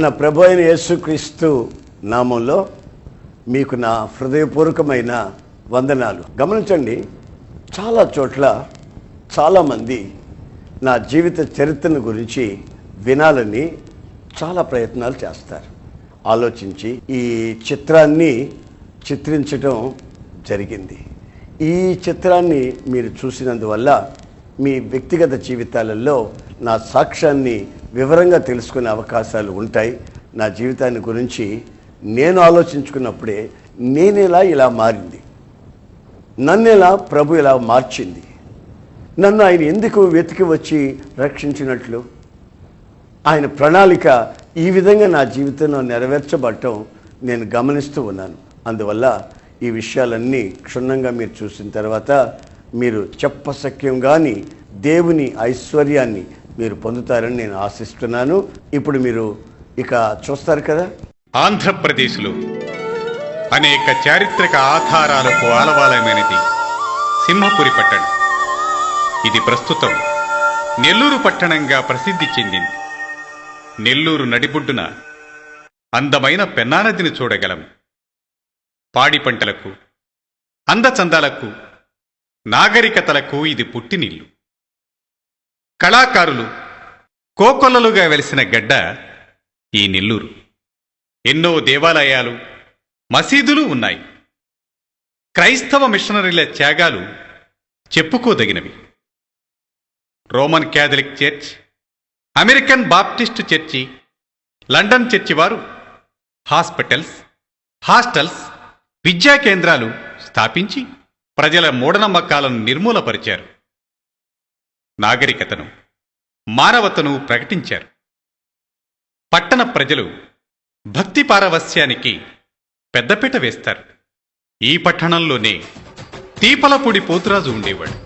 మన ప్రభు అయిన యేసుక్రీస్తు నామంలో మీకు నా హృదయపూర్వకమైన వందనాలు. గమనించండి, చాలా చోట్ల చాలామంది నా జీవిత చరిత్రను గురించి వినాలని చాలా ప్రయత్నాలు చేస్తారు. ఆలోచించి ఈ చిత్రాన్ని చిత్రించడం జరిగింది. ఈ చిత్రాన్ని మీరు చూసినందువల్ల మీ వ్యక్తిగత జీవితాలలో నా సాక్ష్యాన్ని వివరంగా తెలుసుకునే అవకాశాలు ఉంటాయి. నా జీవితాన్ని గురించి నేను ఆలోచించుకున్నప్పుడే ఇలా మారింది, నన్ను ఎలా ప్రభు ఇలా మార్చింది, నన్ను ఆయన ఎందుకు వెతికి వచ్చి రక్షించినట్లు, ఆయన ప్రణాళిక ఈ విధంగా నా జీవితంలో నెరవేర్చబడటం నేను గమనిస్తూ ఉన్నాను. అందువల్ల ఈ విషయాలన్నీ క్షుణ్ణంగా మీరు చూసిన తర్వాత మీరు చెప్పశక్యం కానీ దేవుని ఐశ్వర్యాన్ని మీరు పొందుతారని నేను ఆశిస్తున్నాను. ఇప్పుడు మీరు ఇక చూస్తారు కదా. ఆంధ్రప్రదేశ్లో అనేక చారిత్రక ఆధారాలకు ఆలవాలమైనది సింహపురి పట్టణం. ఇది ప్రస్తుతం నెల్లూరు పట్టణంగా ప్రసిద్ధి చెందింది. నెల్లూరు నడిబొడ్డున అందమైన పెన్నా నదిని చూడగలం. పాడి పంటలకు, అందచందాలకు, నాగరికతలకు ఇది పుట్టినిల్లు. కళాకారులు కోకొల్లలుగా వెలిసిన గడ్డ ఈ నెల్లూరు. ఎన్నో దేవాలయాలు, మసీదులు ఉన్నాయి. క్రైస్తవ మిషనరీల త్యాగాలు చెప్పుకోదగినవి. Roman Catholic church, American Baptist church, London church వారు హాస్పిటల్స్, హాస్టల్స్, విద్యా కేంద్రాలు స్థాపించి ప్రజల మూఢనమ్మకాలను నిర్మూలపరిచారు. నాగరికతను, మానవతను ప్రకటించారు. పట్టణ ప్రజలు భక్తి పారవస్యానికి పెద్దపీట వేస్తారు. ఈ పట్టణంలోనే తీపలపూడి పోతురాజు ఉండేవాడు.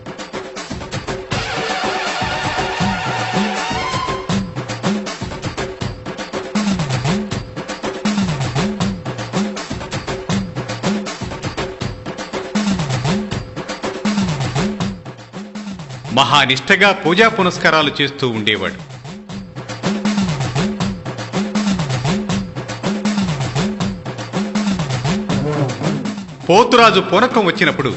మహానిష్టగా పూజా పునస్కారాలు చేస్తూ ఉండేవాడు. పోతురాజు పూనకం వచ్చినప్పుడు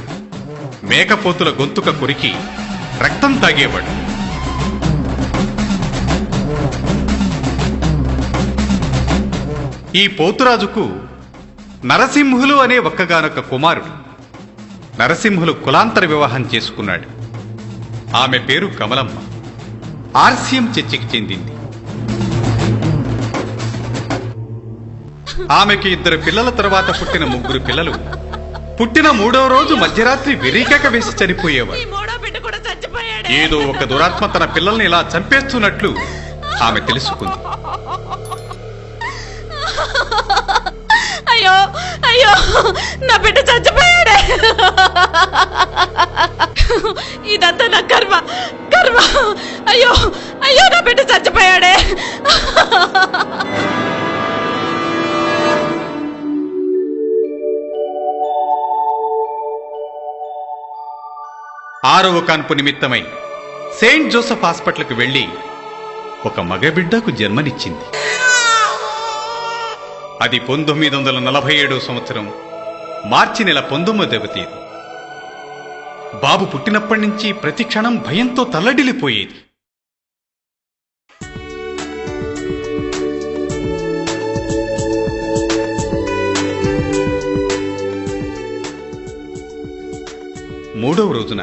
మేకపోతుల గొంతుక కొరికి రక్తం తాగేవాడు. ఈ పోతురాజుకు నరసింహులు అనే ఒక్కగానొక్క కుమారుడు. నరసింహులు కులాంతర వివాహం చేసుకున్నాడు. ఆమె పేరు కమలమ్మ. ఆర్సిఎం చర్చికి చెందింది. ఆమెకి 2 పిల్లల తర్వాత పుట్టిన 3 పిల్లలు పుట్టిన 3వ రోజు మధ్యరాత్రి వెర్రికేక వేసి చనిపోయేవారు. ఏదో ఒక దురాత్మ తన పిల్లల్ని ఇలా చంపేస్తున్నట్లు ఆమె తెలుసుకుంది. అయ్యో అయ్యో, నా బిడ్డ చచ్చిపోయాడే. ఇదంతా నా కర్మ కర్మ. అయ్యో అయ్యో, నా బిడ్డ చచ్చిపోయాడే. ఆరవ కాన్పు నిమిత్తమై సెయింట్ జోసెఫ్ హాస్పిటల్కి వెళ్లి ఒక మగబిడ్డకు జన్మనిచ్చింది. అది 1947 సంవత్సరం మార్చి నెల 19వ తేదీ. బాబు పుట్టినప్పటి నుంచి ప్రతి క్షణం భయంతో తల్లడిల్లిపోయేది. మూడవ రోజున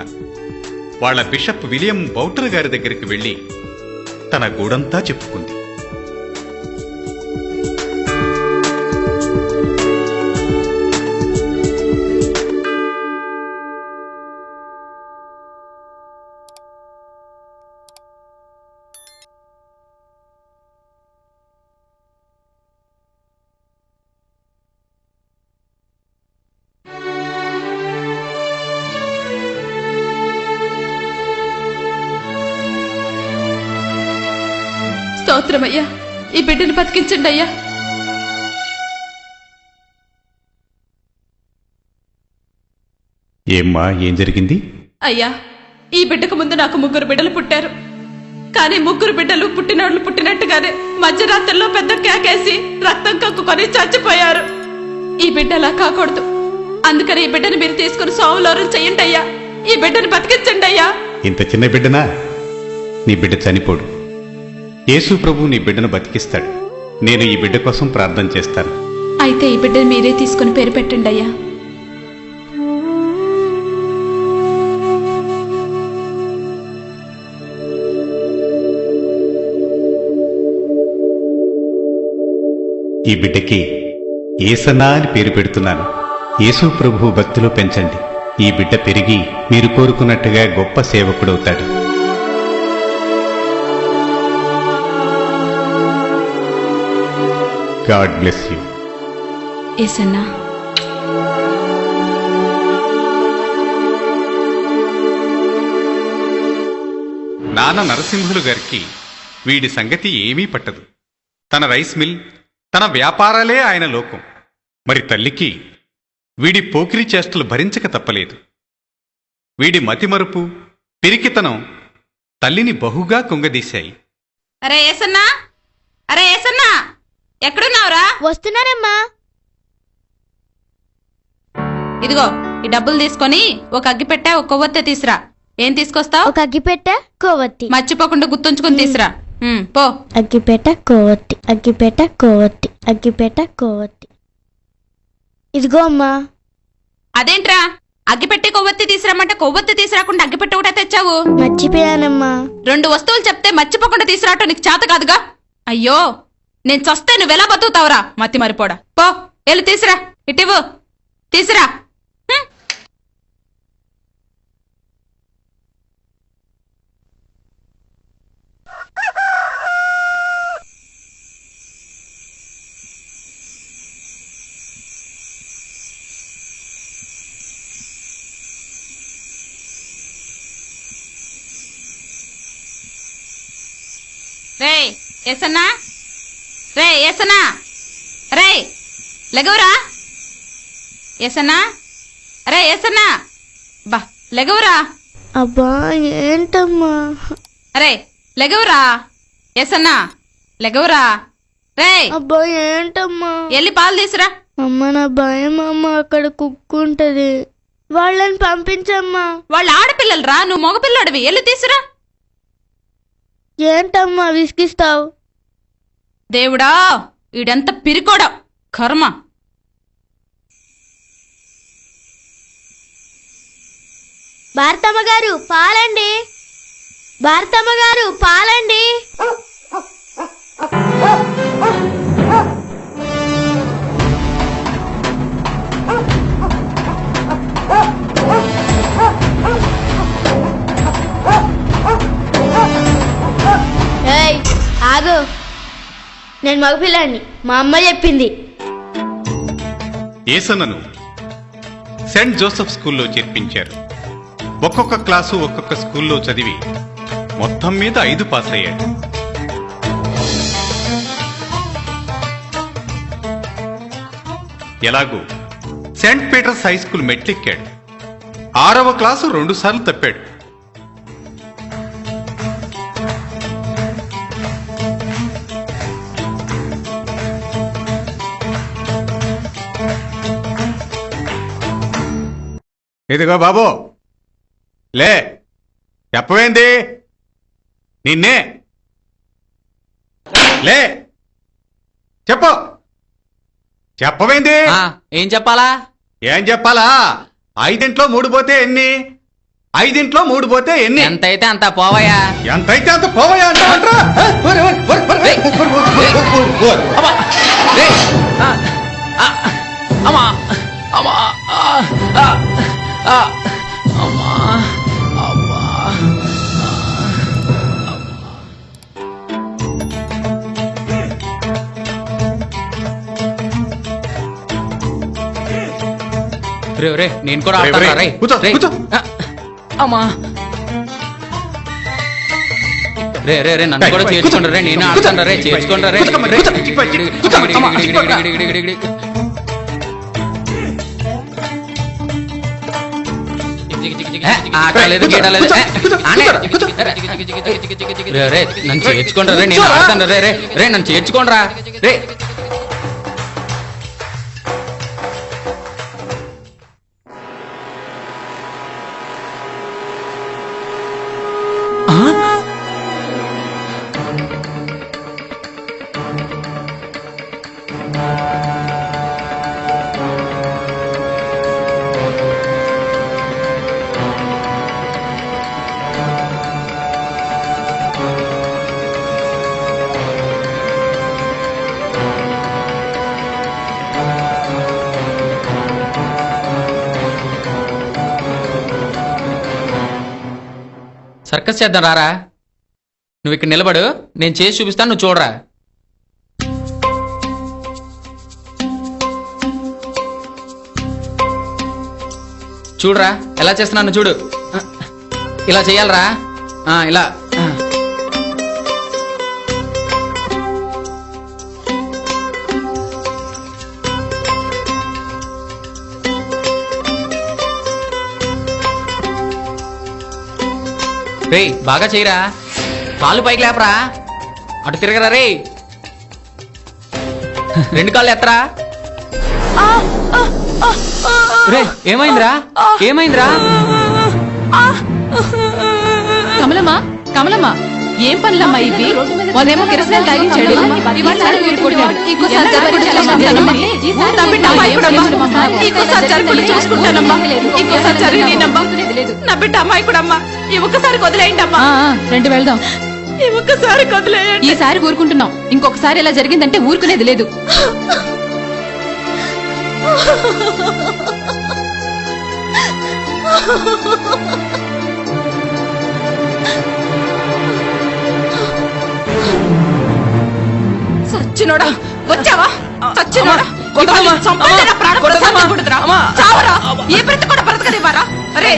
వాళ్ల బిషప్ విలియం బౌటర్ గారి దగ్గరికి వెళ్లి తన గూడంతా చెప్పుకుంది. స్తోత్రమయ్యా, ఈ బిడ్డను బతికించండి అయ్యా. ఏమ్మా, ఏం జరిగింది? అయ్యా, ఈ బిడ్డకు ముందు నాకు 3 బిడ్డలు పుట్టారు. కానీ ముగ్గురు బిడ్డలు పుట్టినోళ్ళు పుట్టినట్టుగానే మధ్యరాత్రిలో పెద్ద కేకేసి రక్తం కక్కుకొని చచ్చిపోయారు. ఈ బిడ్డలా కాకూడదు. అందుకని ఈ బిడ్డను మీరు తీసుకుని సోమవారం చెయ్యండి అయ్యా. ఈ బిడ్డను బతికించండి అయ్యా. ఇంత చిన్న బిడ్డనా? నీ బిడ్డ చనిపోడు. యేసు ప్రభు నీ బిడ్డను బతికిస్తాడు. నేను ఈ బిడ్డ కోసం ప్రార్థన చేస్తాను. అయితే ఈ బిడ్డను మీరే తీసుకుని పేరు పెట్టండి అయ్యా. ఈ బిడ్డకి యేసన్నా అని పేరు పెడుతున్నాను. యేసు ప్రభు భక్తిలో పెంచండి. ఈ బిడ్డ పెరిగి మీరు కోరుకున్నట్టుగా గొప్ప సేవకుడవుతాడు. God bless you. యేసన్నా. నాన్న నరసింహులు గారికి వీడి సంగతి ఏమీ పట్టదు. తన రైస్ మిల్, తన వ్యాపారాలే ఆయన లోకం. మరి తల్లికి వీడి పోకిరి చేష్టలు భరించక తప్పలేదు. వీడి మతిమరుపు, పిరికితనం తల్లిని బహుగా కుంగదీశాయి. అరే యేసన్నా, అరే యేసన్నా, ఎక్కడున్నావురా? వస్తున్నారమ్మా. ఇదిగో ఈ డబ్బులు తీసుకొని ఒక అగ్గిపెట్టె, ఒక కొవ్వొత్తి తీసురా. ఏం తీసుకొస్తావు? ఒక అగ్గిపెట్ట కొవ్వొత్తి. మర్చిపోకుండా గుర్తుంచుకుని తీసురా. పో. అగ్గిపెట్ట కొవ్వొత్తి, అగ్గిపెట్ట కొవ్వొత్తి, అగ్గిపెట్ట కొవ్వొత్తి. ఇదిగో అమ్మా. అదేంట్రా అగ్గిపెట్టి కొవ్వొత్తి తీసుకురామంటే కొవ్వొత్తి తీసుకురాకుండా అగ్గిపెట్టి ఒకటే తెచ్చావు? మర్చిపోయానమ్మా. 2 వస్తువులు చెప్తే మర్చిపోకుండా తీసుకురావటం నీకు చేత కాదుగా. అయ్యో, నేను చస్తే నువ్వెలా బతుకుతావురా మతి మరిపోడా. పో, వెళ్ళి తీసురా. ఇటివ్వు, తీసురా. రే ఏసన్నా, రే ఏసన్నా, రే లెగవురా. ఏసన్నా, రే ఏసన్నా, బా లెగవురా. అబ్బా ఏంటమ్మా? అరే లెగవురా. ఏసన్నా లెగవురా. రే అబ్బా ఏంటమ్మా? ఎల్లి పాలు తీసురా. అమ్మ నా భయం అమ్మ, అక్కడ కుక్కుంటది. వాళ్ళని పంపించమ్మా. వాళ్ళు ఆడపిల్లలు రా, నువ్వు మగపిల్లడివి. ఎల్లి తీసురా. ఏంటమ్మా విసిగిస్తావు? దేవుడా, ఈడెంత పిరికోడా కర్మ. భారతమ్మ గారు పాలండి, భారతమ్మ గారు పాలండి. ఏయ్ ఆగు, నేను మగపిల్లాన్ని, మా అమ్మ చెప్పింది. యేసన్నను సెయింట్ జోసెఫ్ స్కూల్లో చేర్పించారు. ఒక్కొక్క క్లాసు ఒక్కొక్క స్కూల్లో చదివి మొత్తం మీద 5 పాస్ అయ్యాడు. ఎలాగూ సెయింట్ పీటర్స్ హై స్కూల్ మెట్లెక్కాడు. 6వ క్లాసు 2 సార్లు తప్పాడు. ఇదిగో బాబు, లే, చెప్పవేంది? నిన్నే లే, చెప్పు, చెప్పవేంది? ఏం చెప్పాలా? ఏం చెప్పాలా? 5 3 పోతే ఎన్ని? 5 3 పోతే ఎన్ని? ఎంతైతే అంత పోవయా. ఎంతైతే అంత పోవయా అంటారా? అమ్మా అమ్మా అమ్మా అమ్మా. రే రే, నేను కూడా రే, ఆడతాను. రే, రే కూర్చో, రే. కూర్చో. అమ్మా. రే రే రే, నన్ను కూడా చేర్చుకోండి రే, నేను ఆడతాను రే, చేర్చుకోండి రే. ఆటలేదు గీటలేదు రే నన్ను చేర్చుకోండి రే నేను ఆడతాను రే రే రే నన్ను చేర్చుకోండిరా రే సర్కస్ చేద్దాం రారా నువ్వు ఇక్కడ నిలబడు నేను చేసి చూపిస్తాను నువ్వు చూడరా చూడరా ఎలా చేస్తున్నాను చూడు ఇలా చెయ్యాలరా ఇలా రే బాగా చేయరా కాళ్ళు పైకి లేపరా అటు తిరగరా రే రెండు కాళ్ళు ఎత్తరా రే ఏమైందిరా ఏమైందిరా కమలమ్మా కమలమ్మా ఏం పనులమ్మా ఇవి మొన్నేమో కిరసనాలు తాగించాడు ఇవాళ నలుగురు కొట్టాడు. ఇంకోసారి జరగనివ్వనమ్మా. నా బిడ్డ అమ్మాయి కూడా అమ్మా. ఇంకోసారి జరగకుండా చూసుకుంటానమ్మా. ఇంకోసారి జరగనివ్వనమ్మా. నా బిడ్డ అమ్మాయి కూడా అమ్మా. ఈ ఒక్కసారి వదిలేయండి అమ్మా. రండి వెళ్దాం. ఈ ఒక్కసారి వదిలేయండి. ఈసారి ఊరుకుంటున్నాం, ఇంకొకసారి ఇలా జరిగిందంటే ఊరుకునేది లేదు. సచ్చినోడా వచ్చావా? సచ్చినోడా చావరా? ఏ బ్రత కూడా బ్రతకనివ్వరా? అరే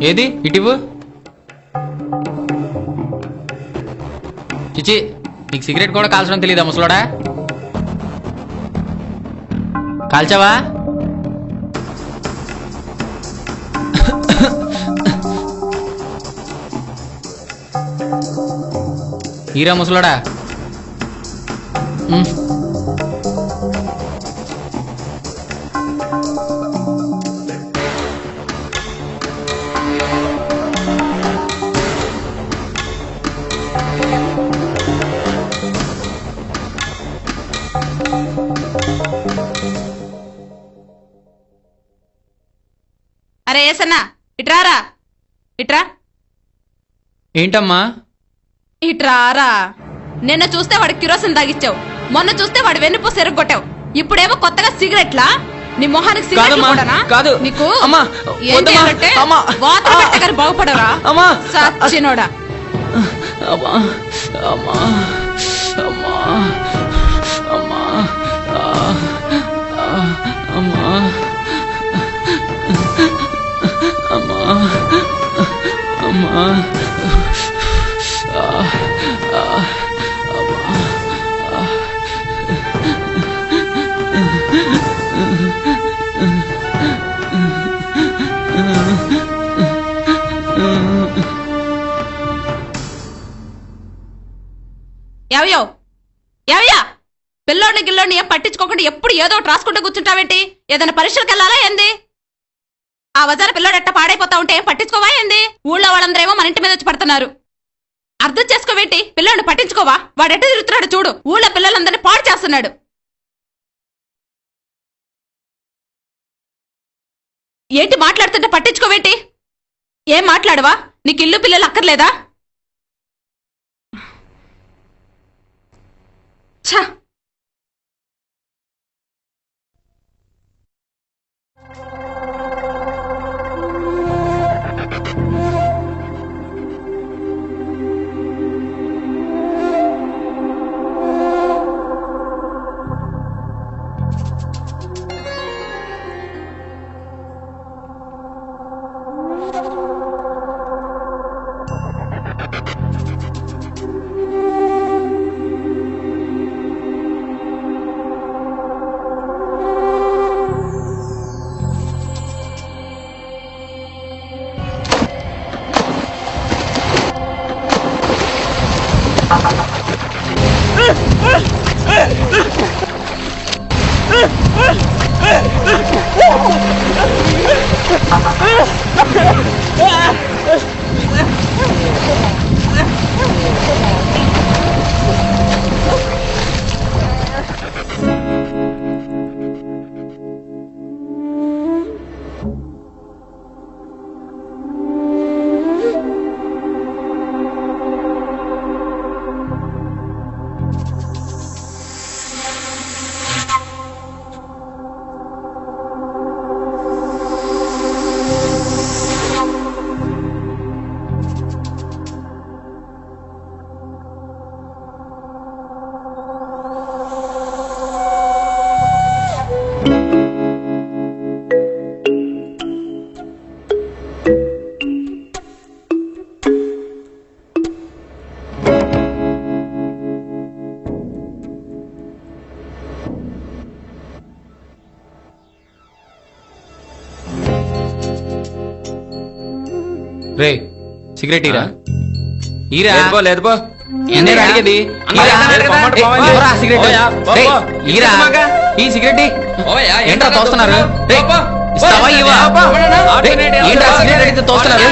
ఏది ఇటివు చిచి, నీకు సిగరెట్ కూడా కాల్చడం తెలీదా ముసలోడా? కాల్చావా? హీరా ముసలోడా. అరే ఏసన్నా ఇట్రారా. ఇట్రా. ఏంటమ్మా? ఇట్రారా. నిన్న చూస్తే వాడి కిరోసిన్ తాగిచ్చావు, మొన్న చూస్తే వాడి వెన్నుపూస ఎరగొట్టావు, ఇప్పుడేమో కొత్తగా సిగరెట్లా? నీ మొహానికి సిగరెట్ కాదు నీకు అమ్మా. ఏం చేయాలంటే వాతర పెట్టగానే బాగుపడరా సచ్చినోడా. అమ్మా అమ్మా అమ్మా అమ్మా అమ్మా అమ్మా అమ్మా ఎవయో ఎవయా పిల్లోడిని గిల్లోడిని ఏం పట్టించుకోకుండా ఎప్పుడు ఏదో ఒకటి రాసుకుంటూ కూర్చుంటావేంటి? ఏదైనా పరీక్షలకు వెళ్ళాలా ఏంది? ఆ వజాన పిల్లోడు ఎట్ట పాడైపోతా ఉంటే ఏం పట్టించుకోవా ఏంది? ఊళ్ళో వాళ్ళందరేమో మన ఇంటి మీద వచ్చి పడుతున్నారు. అర్థం చేసుకోవేంటి? పిల్లోడిని పట్టించుకోవా? వాడెట్ట తిరుగుతున్నాడు చూడు. ఊళ్ళో పిల్లలందరినీ పాడు చేస్తున్నాడు. ఏంటి మాట్లాడుతుంటే పట్టించుకోవేంటి? ఏం మాట్లాడవా? నీకు ఇల్లు పిల్లలు అక్కర్లేదా? ఛ! రే సిగరెట్ ఈరా ఈరా లేదుపో ఏందేరా అడిగేది? ఈరా ఈ సిగరెట్ ఏంట్రా తోస్తున్నారు? ఇస్తావా ఇవా? ఏంట్రా సిగరెట్ అడిగితే తోస్తున్నారు?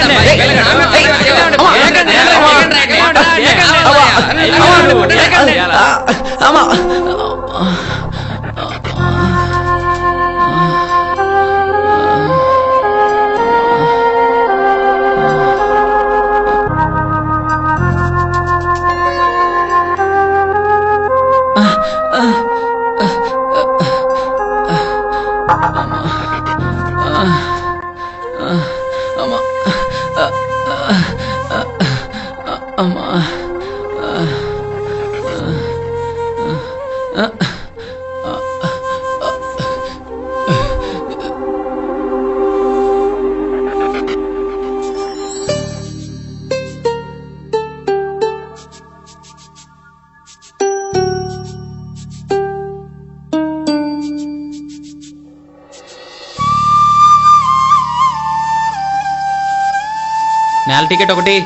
నేల టికెట్ ఒకటి.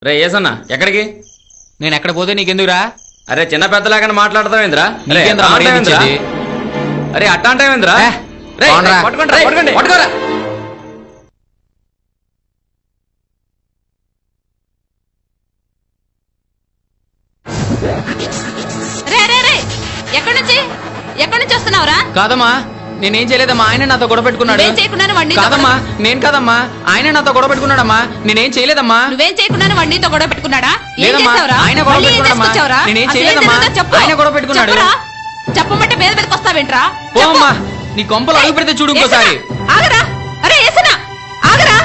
రే ఏసన్నా ఎక్కడికి? నేను ఎక్కడ పోతే నీకెందుకురా? అరే చిన్న పెద్దలాగా మాట్లాడతావేంద్రా? నీకేంద్రా మర్యాద ఇచ్చేది? అరే అట్టా అంటావేంద్రా? పోన్రా. పట్టుకోరా. ఎక్కడి నుంచి వస్తున్నావురా? కాదమ్మా నేనేం చేయలేదమ్మా, ఆయన నాతో గొడవ పెట్టుకున్నాడు. నువ్వేం చేయకుండానే వాడిని నీతో కాదమ్మా నేను కాదమ్మా, ఆయన నాతో గొడవ పెట్టుకున్నాడమ్మా. నేనేం చేయలేదమ్మా. నువ్వేం చేయకుండానే వాడిని నీతో గొడవ పెట్టుకున్నాడా? ఏం లేదమ్మా చేసావురా? ఆయన గొడవ మళ్ళీ ఏం పెట్టుకున్నాడమ్మా. తీసుకొచ్చావురా? నేనేం అసలు ఏం చేయలేదమ్మా, జరిగిందో చెప్పు. ఆయన గొడవ పెట్టుకున్నాడు. చెప్పురా. చెప్పమంటే మీద మీదకి వస్తావేంట్రా? పో అమ్మా, నీ కొంపలు అడుగు పెడితే చూడు ఇంకోసారి. ఏసనా, ఆగరా! అరే ఏసనా, ఆగరా!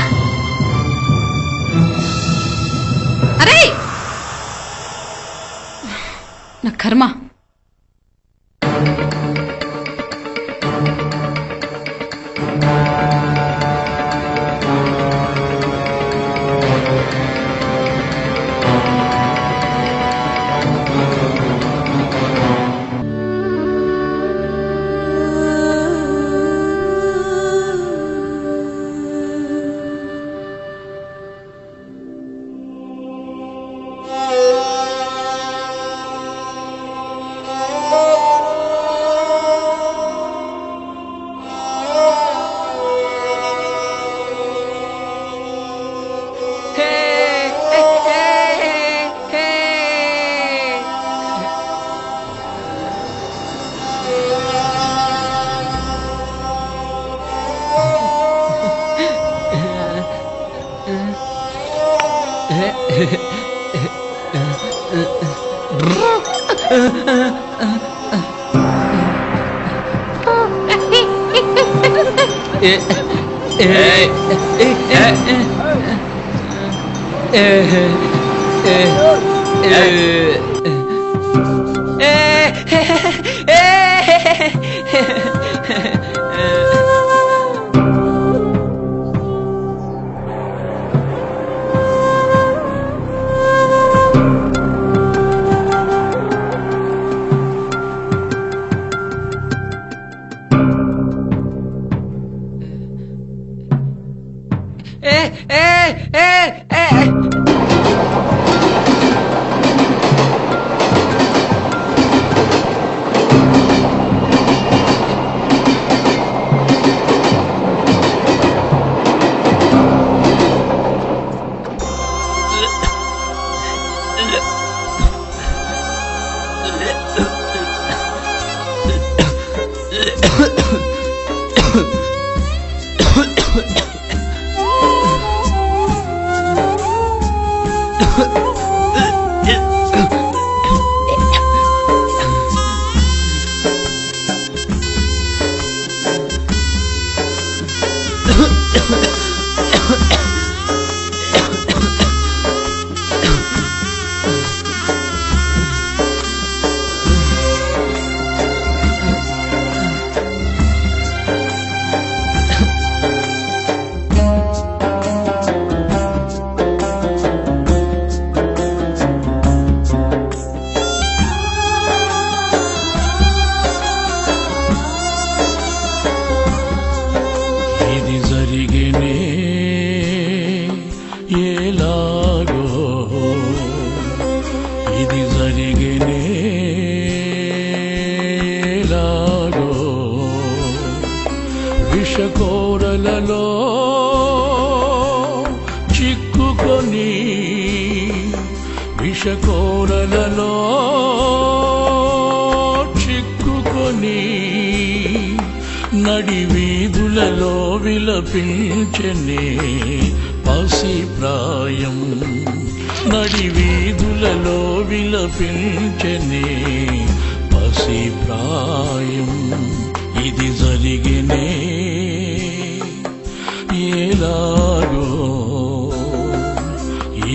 అరే నా కర్మ. విషకోరలలో చిక్కుకొని విషకోరలలో చిక్కుకొని నడి వీధులలో విలపించనే పసి ప్రాయం నడి వీధులలో విలపించనే పసి ప్రాయం ఇది జరిగినే ఎలాగో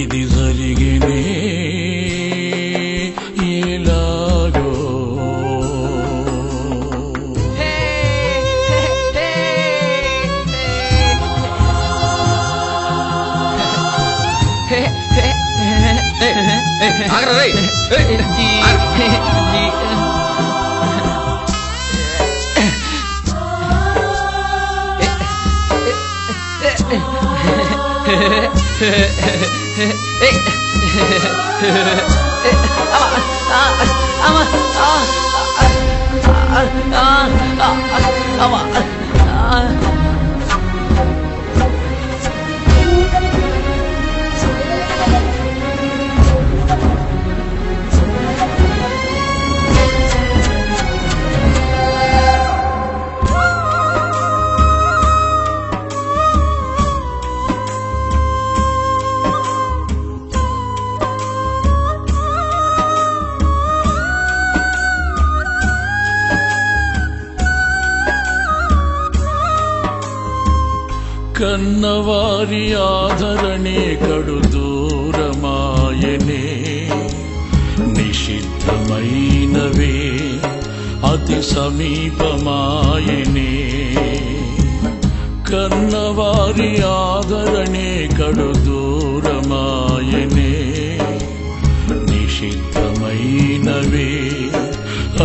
ఇది జరిగినే ఎలాగో ఆగరా రేయ్. కన్నవారి ఆదరణే కడు దూరమాయనే నిషిద్ధమైనవే అతి సమీపమాయనే కన్నవారి ఆదరణే కడు దూరమాయనే నిషిద్ధమైనవే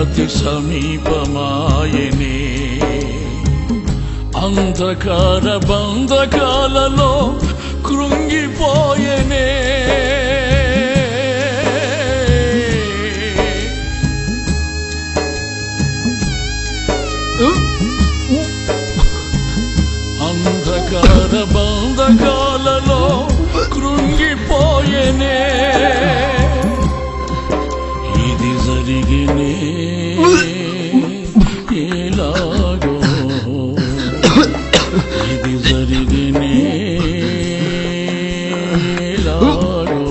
అతి సమీపమాయనే అంధకార బంధకాలలో కృంగిపోయనే అంధకార బంధకాలలో కృంగిపోయనే ఇది జరిగినే ఎలాగో ఇది జరిగినే ఎలాగో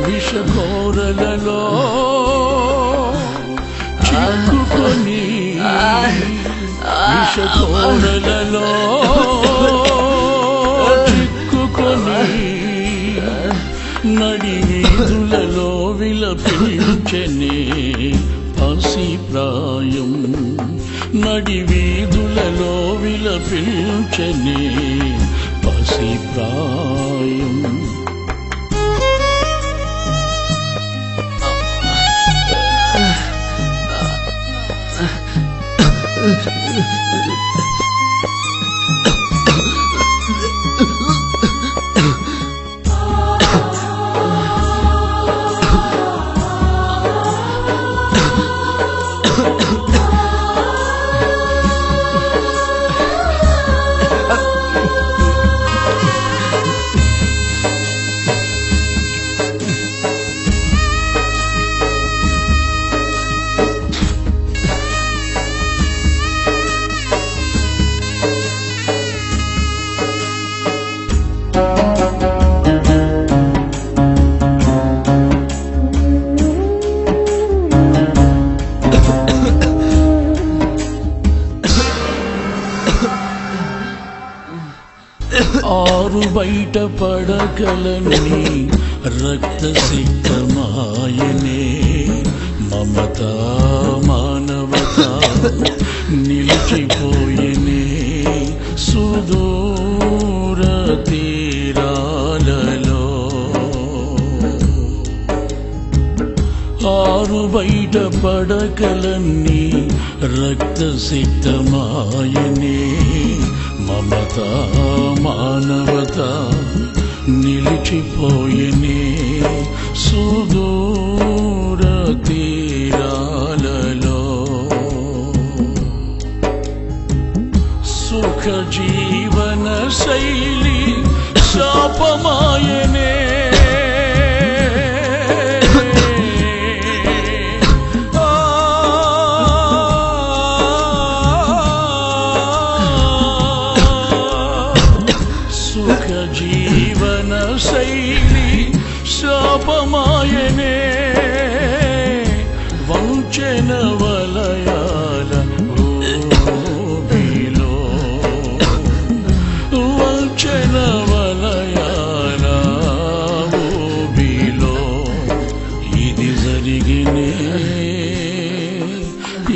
విషకోరలలో చిక్కుకొని విషకోరలలో చిక్కుకొని నడి వీధులలో విలపించనే పసి ప్రాయం నడి వీధులలో విలపించనే పసి ప్రాయం ఆరు బయట పడగలని రక్త సిద్ధమాయనే మమత మానవత నిలిచిపోయనే సుదూర తీరాలలో ఆరు బయట పడగలన్నీ రక్త సిద్ధమాయనే మమత మానవత నిలిచిపోయనే సుదూర తీరాలలో సుఖ జీవన శైలి శాపమాయనే జీవన శైలి శాపమాయనే వంచన వలయాల ఊబిలో వంచన వలయాల ఊబిలో ఇది జరిగినే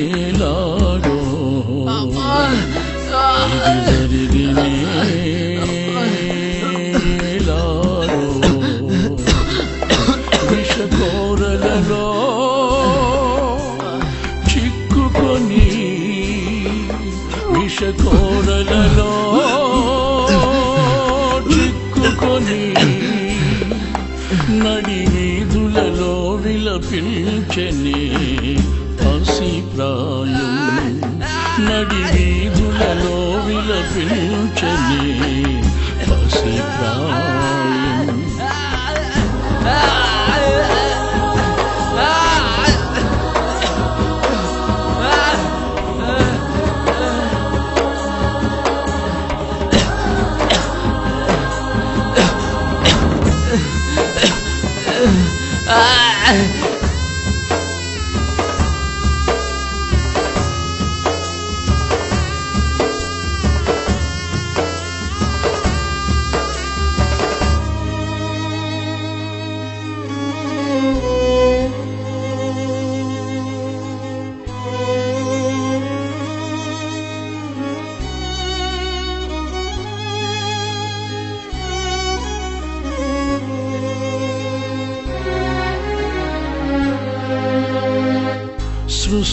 ఎలాగో ఇది జరిగినే విషకోరలలో చిక్కుకొని విషకోరలలో చిక్కుకొని నడి వీధులలో విలపించనే పసి ప్రాయం నడి వీధులలో విలపించనే పసి ప్రాయం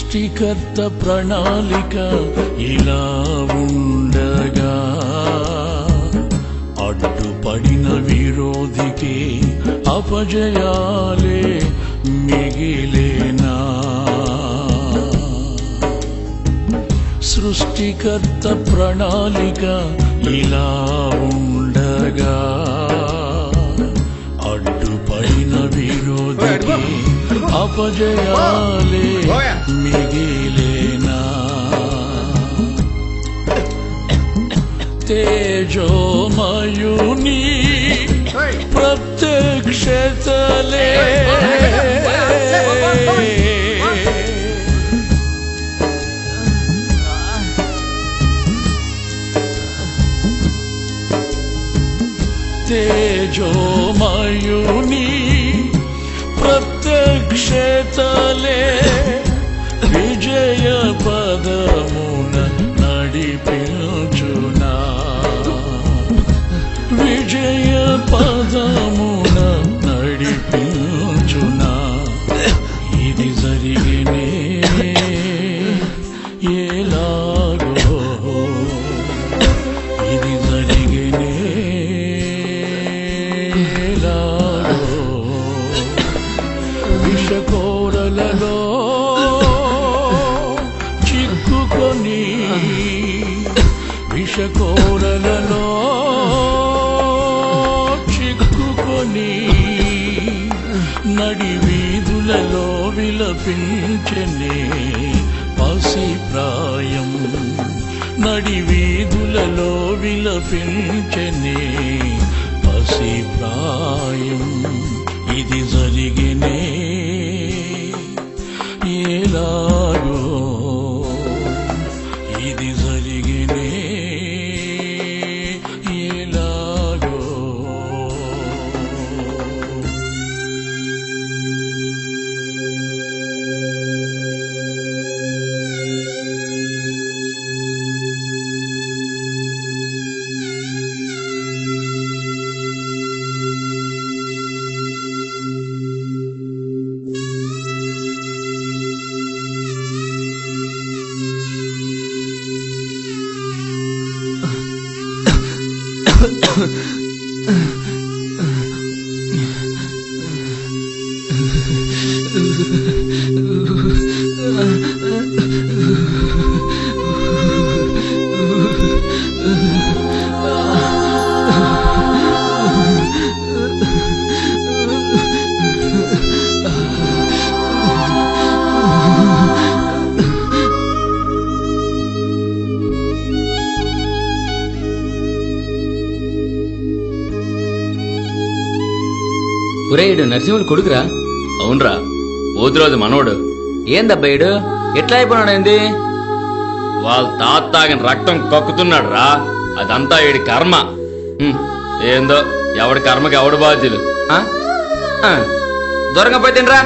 సృష్టికర్త ప్రణాళిక ఇలా ఉండగా అడ్డుపడిన విరోధికి అపజయాలే మిగిలేనా? సృష్టికర్త ప్రణాళిక ఇలా ఉండగా అడ్డుపడిన విరోధికి అపజయాలే మిగిలేనా? తేజోమయుని ప్రత్యక్షతలే తేజోమయుని ప్రత్యక్షతలే విజయ పదమున నడిపించునా? విజయ పదమున నడిపించునా? ఇది జరిగినే ఎలాగో, ఇది జరిగినే ఎలాగో. విషకోరలలో చిక్కుకొని, విషకోరలలో చిక్కుకొని నడి వీధులలో విలపించనే పసి ప్రాయం. నడి వీధులలో విలపించనే పసి ప్రాయం. ఇది జరిగినే ఎలాగో, ఇది జరిగినే ఎలాగో. ఒరేయుడు నరసింహులు కొడుకురా? అవునరా, పోతురోజు మనోడు. ఏందబ్బాయిడు ఎట్లా అయిపోయినాడు? ఏంది వాళ్ళ తాత తాగిన రక్తం కక్కుతున్నాడు రా. అదంతా వీడి కర్మ. ఏందో ఎవడి కర్మకి ఎవడు బాధ్యులు. దూరంగా పోయి తినరా.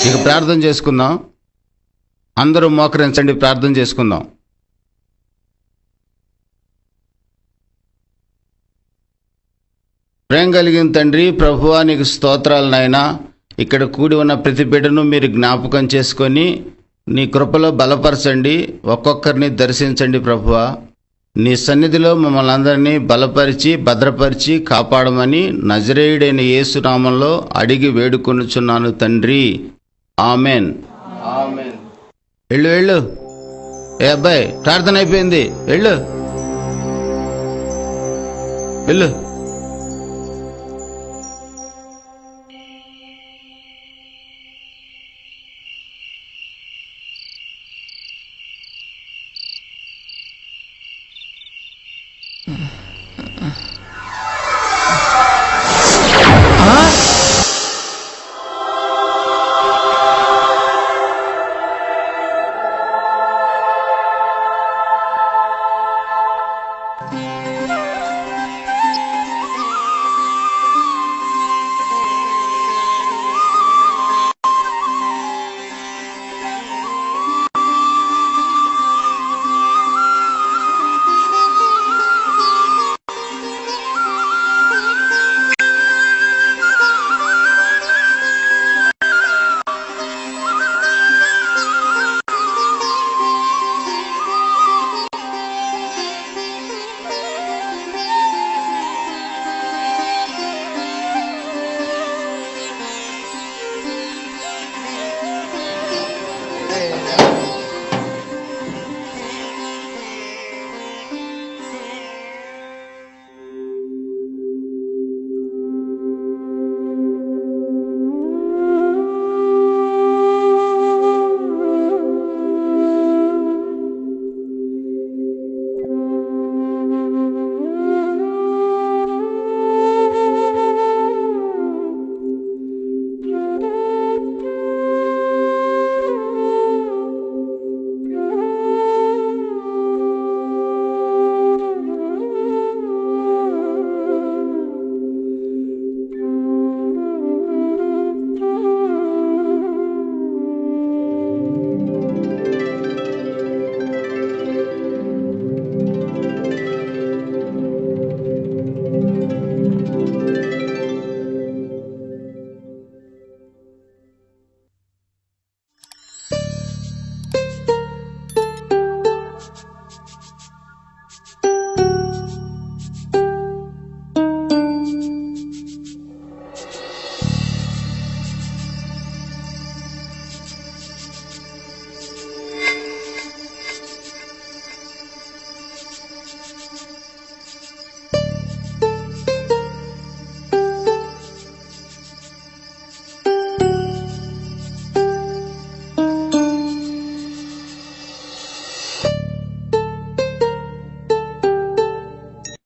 ఇక ప్రార్థన చేసుకుందాం. అందరూ మోకరించండి, ప్రార్థన చేసుకుందాం. ప్రేమ కలిగిన తండ్రి, ప్రభువా నీకు స్తోత్రాలు నాయనా. ఇక్కడ కూడి ఉన్న ప్రతి బిడ్డను మీరు జ్ఞాపకం చేసుకొని నీ కృపలో బలపరచండి, ఒక్కొక్కరిని దర్శించండి ప్రభువా. నీ సన్నిధిలో మమ్మల్ని అందరినీ బలపరిచి భద్రపరిచి కాపాడమని నజరేయుడైన యేసు నామంలో అడిగి వేడుకొనుచున్నాను తండ్రి, ఆమెన్. వెళ్ళు వెళ్ళు. ఏ అబ్బాయి, ప్రార్థన అయిపోయింది, వెళ్ళు వెళ్ళు.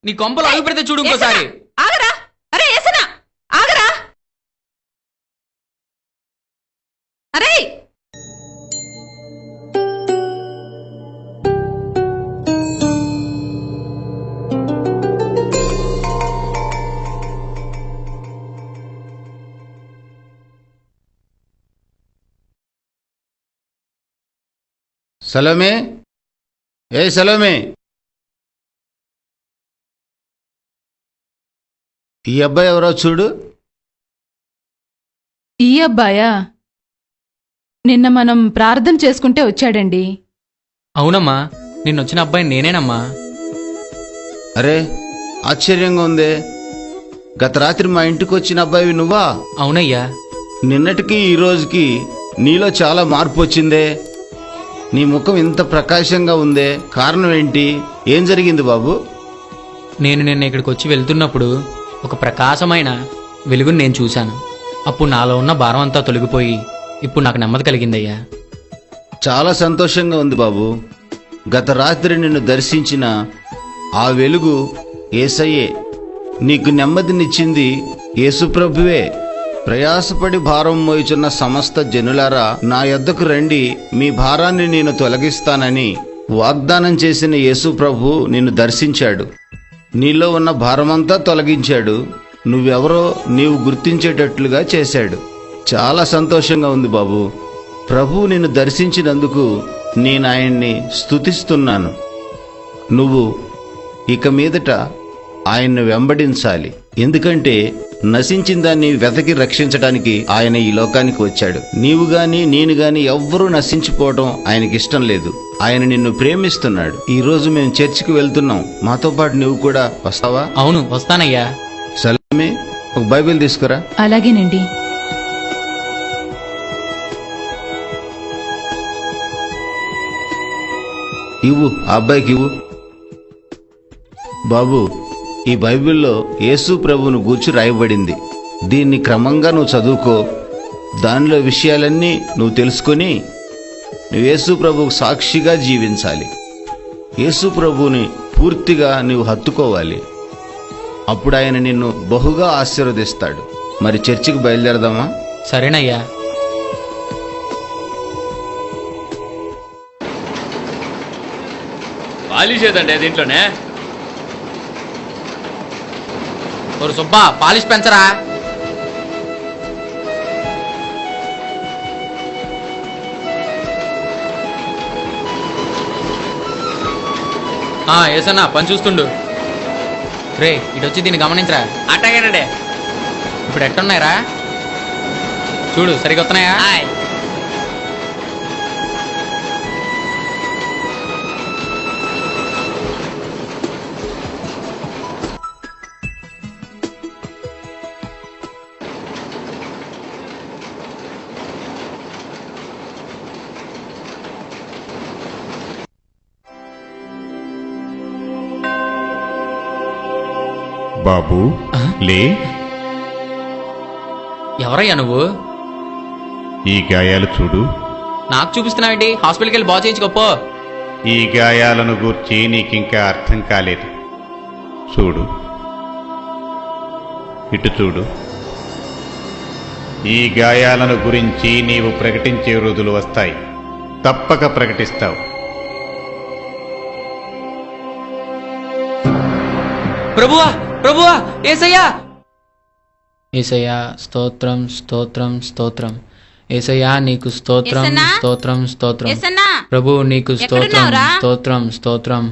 నీ కొంపలు అడుగు పెడితే చూడు ఇంకోసారి. ఆగరా, అరే ఏసనా ఆగరా, అరే సలోమే, ఏ సలోమే, ఈ అబ్బాయి ఎవరో చూడు. ఈ అబ్బాయా? నిన్న మనం ప్రార్థన చేసుకుంటే వచ్చాడండి. అవునమ్మా, నిన్నొచ్చిన అబ్బాయి నేనేనమ్మా. అరే ఆశ్చర్యంగా ఉందే, గత రాత్రి మా ఇంటికి వచ్చిన అబ్బాయి నువ్వా? అవునయ్యా. నిన్నటికి ఈ రోజుకి నీలో చాలా మార్పు వచ్చిందే. నీ ముఖం ఇంత ప్రకాశంగా ఉందే, కారణం ఏంటి? ఏం జరిగింది బాబు? నేను నిన్న ఇక్కడికి వచ్చి వెళ్తున్నప్పుడు ఒక ప్రకాశమైన వెలుగుని నేను చూశాను. అప్పుడు నాలో ఉన్న భారం అంతా తొలగిపోయి ఇప్పుడు నాకు నెమ్మది కలిగిందయ్యా. చాలా సంతోషంగా ఉంది బాబు. గత రాత్రి నిన్ను దర్శించిన ఆ వెలుగు యేసయ్యే. నీకు నెమ్మదినిచ్చింది యేసుప్రభువే. ప్రయాసపడి భారం మోయుచున్న సమస్త జనులారా, నా యొద్దకు రండి, మీ భారాన్ని నేను తొలగిస్తానని వాగ్దానం చేసిన యేసుప్రభు నిన్ను దర్శించాడు. నీలో ఉన్న భారమంతా తొలగించాడు. నువ్వెవరో నీవు గుర్తించేటట్లుగా చేశాడు. చాలా సంతోషంగా ఉంది బాబు. ప్రభువు నిన్ను దర్శించినందుకు నేను ఆయన్ని స్తుతిస్తున్నాను. నువ్వు ఇక మీదట ఆయన్ను వెంబడించాలి. ఎందుకంటే నశించిన దాన్ని వెతకి రక్షించడానికి ఆయన ఈ లోకానికి వచ్చాడు. నీవు గాని నేను గాని ఎవ్వరూ నశించిపోవడం ఆయనకి ఇష్టం లేదు. ఆయన నిన్ను ప్రేమిస్తున్నాడు. ఈ రోజు మేము చర్చికి వెళ్తున్నాం. మాతో పాటు నువ్వు కూడా వస్తావా? అవును, వస్తానయ్యా. సలమే, ఒక బైబిల్ తీసుకురా. అలాగేనండి. ఇవ్వు, ఆ అబ్బాయికి ఇవ్వు. బాబు, ఈ బైబిల్లో యేసు ప్రభువును గూర్చి రాయబడింది. దీన్ని క్రమంగా నువ్వు చదువుకో. దానిలో విషయాలన్నీ నువ్వు తెలుసుకొని నువ్వు యేసు ప్రభువుకు సాక్షిగా జీవించాలి. యేసు ప్రభువుని పూర్తిగా నువ్వు హత్తుకోవాలి. అప్పుడు ఆయన నిన్ను బహుగా ఆశీర్వదిస్తాడు. మరి చర్చికి బయలుదేరదామా? సరేనయ్యా. పాలిష్ ఏదండి దీంట్లోనే? ఓరు సుబ్బా, పాలిష్ పెంచరా. ఏసన్నా పని చూస్తుండు. రే, ఇటొచ్చి దీన్ని గమనించరా. అట్టగానండి. ఇప్పుడు ఎట్టున్నాయిరా చూడు, సరిగ్గా వస్తున్నాయా? బాబు లే. ఎవరయ్యా నువ్వు? ఈ గాయాలు చూడు. నాకు చూపిస్తున్నావేంటి? హాస్పిటల్కి వెళ్ళి బాగు చేయించుకోపో. ఈ గాయాలను గూర్చి నీకింకా అర్థం కాలేదు. చూడు, ఇటు చూడు. ఈ గాయాలను గురించి నీవు ప్రకటించే రోజులు వస్తాయి. తప్పక ప్రకటిస్తావు. ప్రభువా, ప్రభువా, యేసయ్యా. యేసయ్యా, స్తోత్రం స్తోత్రం స్తోత్రం. యేసయ్యా, నీకు స్తోత్రం యేసన్నా? స్తోత్రం స్తోత్రం. యేసన్నా? ప్రభు నీకు స్తోత్రం ఎక్కడున్నావురా? స్తోత్రం స్తోత్రం.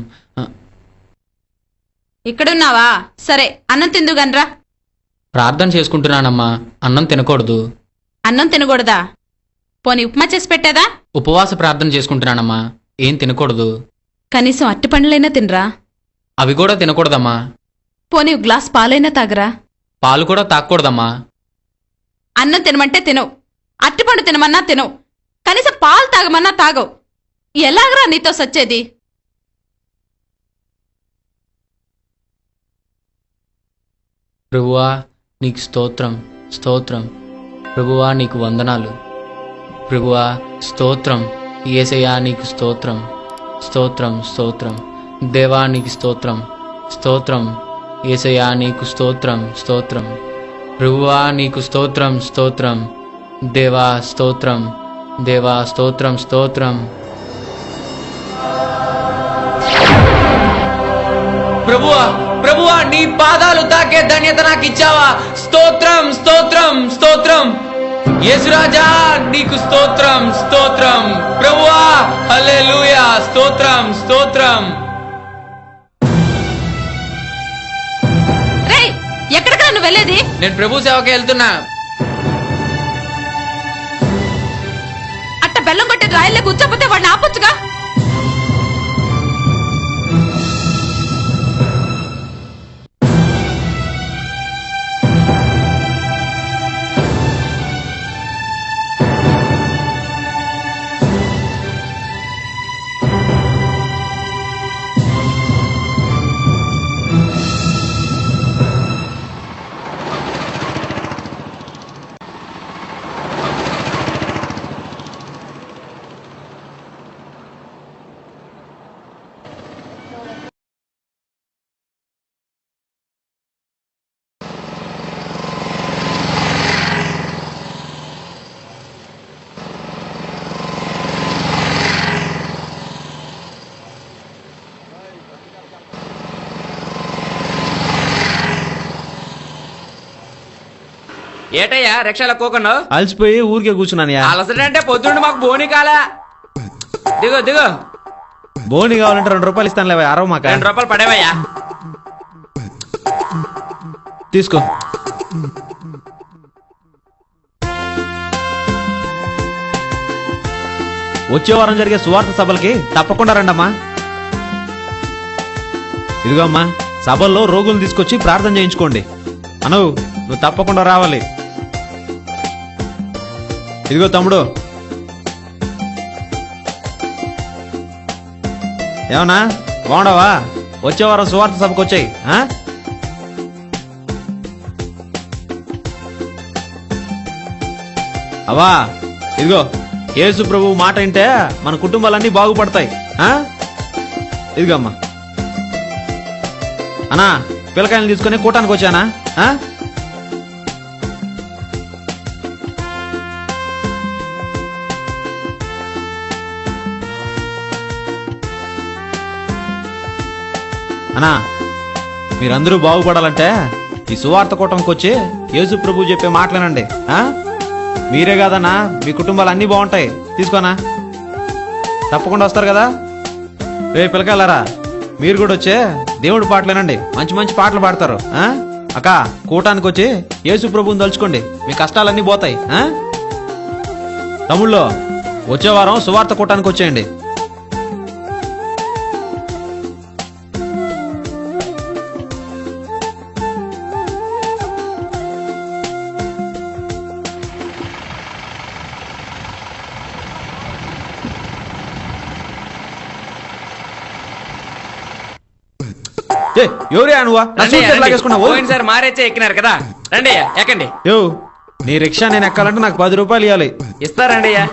ఇక్కడున్నావా? సరే, అన్నం తిందుగనరా. ప్రార్థన చేసుకుంటున్నానమ్మా. అన్నం తినకూడదు. అన్నం తినకూడదా? పోనీ ఉప్మా చేసి పెట్టేదా? ఉపవాస ప్రార్థన చేసుకుంటున్నానమ్మా. ఏం తినకూడదు. కనీసం అట్టి పండ్లైనా తినరా. అవి కూడా తినకూడదమ్మా. పోనీ ఒక గ్లాస్ పాలైనా తాగరా. పాలు కూడా తాగకూడదమ్మా. అన్నం తినమంటే తినవు, అట్టిపండు తినమన్నా తినవు, కనీసం పాలు తాగమన్నా తాగవు. ఎలాగరా నీతో సచ్చేది? ప్రభువా, నీకు స్తోత్రం స్తోత్రం. ప్రభువా, నీకు వందనాలు. ప్రభువా, స్తోత్రం. యేసయ్యా, నీకు స్తోత్రం స్తోత్రం స్తోత్రం. దేవా, నీకు స్తోత్రం స్తోత్రం యేసయ్యా నీకు స్తోత్రం స్తోత్రం. ప్రభువా నీకు స్తోత్రం స్తోత్రం. దేవా స్తోత్రం దేవా స్తోత్రం స్తోత్రం. ప్రభువా ప్రభువా నీ పాదాలు తాకే ధన్యత నాకు ఇచ్చావా? స్తోత్రం స్తోత్రం స్తోత్రం. యేసురాజా నీకు స్తోత్రం స్తోత్రం. ప్రభువా హల్లెలూయా స్తోత్రం స్తోత్రం. రేయ్, ఎక్కడికా నువ్వు వెళ్ళేది? నేను ప్రభు సేవకి వెళ్తున్నా. అట్ట బెల్లం కొట్టి రాయలే కూర్చోపోతే వాడిని ఆపొచ్చుగా. ఏటయ్యా రిక్షాలో కోకుండా అలసిపోయి ఊరికే కూర్చున్నాను. అలసటంటే పొద్దుండి మాకు బోని కాలా. దిగు దిగు. బోని కావాలంటే 2 రూపాయలు ఇస్తాను లేవా? 60 మాక 2 రూపాయలు పడేవయ్యా. తీసుకో. వచ్చే వారం జరిగే సువార్త సభలకి తప్పకుండా రండమ్మా. ఇదిగో అమ్మా, సభల్లో రోగులు తీసుకొచ్చి ప్రార్థన చేయించుకోండి. అను నువ్వు తప్పకుండా రావాలి. ఇదిగో తమ్ముడు, ఏమన్నా బాగుండవా? వచ్చే వారం సువార్త సభకు వచ్చాయి. అవా ఇదిగో, యేసు ప్రభు మాట వింటే మన కుటుంబాలన్నీ బాగుపడతాయి. ఇదిగో అమ్మా. అన్నా పిల్లకాయలు తీసుకుని కూటానికి వచ్చానా? అన్నా మీరందరూ బాగుపడాలంటే ఈ సువార్త కూటంకి వచ్చి యేసు ప్రభు చెప్పే మాటలేనండి. మీరే కాదన్నా, మీ కుటుంబాలు అన్నీ బాగుంటాయి. తీసుకోనా, తప్పకుండా వస్తారు కదా. రేపు పిల్లకాయలారా, మీరు కూడా వచ్చే దేవుడి పాటలేనండి, మంచి మంచి పాటలు పాడతారు. అక్క కూటానికి వచ్చి యేసు ప్రభువుని తలుచుకోండి, మీ కష్టాలన్నీ పోతాయి. తమ్ముళ్ళు వచ్చే వారం సువార్త కూటానికి వచ్చేయండి. ఎవరే నువ్వా? సార్ మారేచ్చే ఎక్కినారు కదా, రండి ఎక్కండి. నీ రిక్షా నేను ఎక్కాలంటే నాకు 10 రూపాయలు ఇవ్వాలి. ఇస్తారండి అయ్యా.